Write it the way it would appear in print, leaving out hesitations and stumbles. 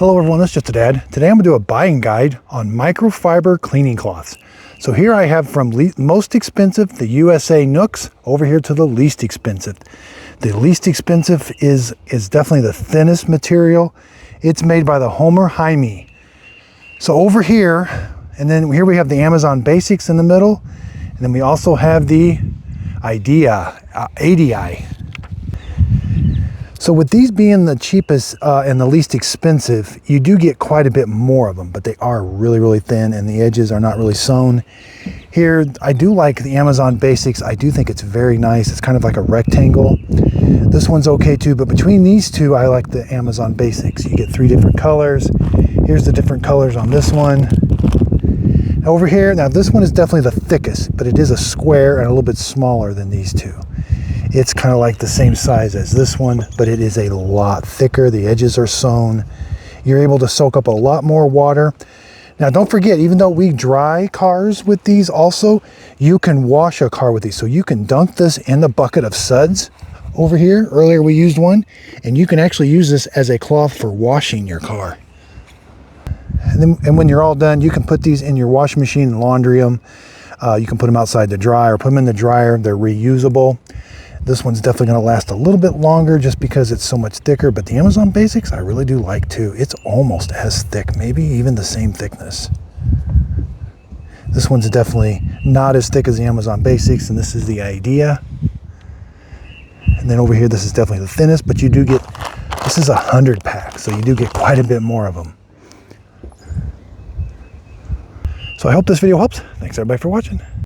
Hello everyone, this is Just a Dad. Today I'm going to do a buying guide on microfiber cleaning cloths. So here I have from most expensive, the USA Nooks, over here to the least expensive. The least expensive is definitely the thinnest material. It's made by the Homer Jaime. So over here, and then here we have the Amazon Basics in the middle, and then we also have the ADI. So with these being the cheapest and the least expensive, you do get quite a bit more of them, but they are really, really thin and the edges are not really sewn. Here, I do like the Amazon Basics. I do think it's very nice. It's kind of like a rectangle. This one's okay too, but between these two, I like the Amazon Basics. You get 3 different colors. Here's the different colors on this one. Over here, now this one is definitely the thickest, but it is a square and a little bit smaller than these two. It's kind of like the same size as this one, but it is a lot thicker. The edges are sewn. You're able to soak up a lot more water. Now don't forget, even though we dry cars with these also, you can wash a car with these. So you can dunk this in the bucket of suds over here. Earlier we used one, and you can actually use this as a cloth for washing your car. And when you're all done, you can put these in your washing machine and laundry them. You can put them outside to dry or put them in the dryer. They're reusable. This one's definitely going to last a little bit longer just because it's so much thicker, but the Amazon Basics I really do like too. It's almost as thick, maybe even the same thickness. This one's definitely not as thick as the Amazon Basics, and this is the Idea. And then over here, this is definitely the thinnest, but you do get, this is 100 pack, so you do get quite a bit more of them. So I hope this video helps. Thanks everybody for watching.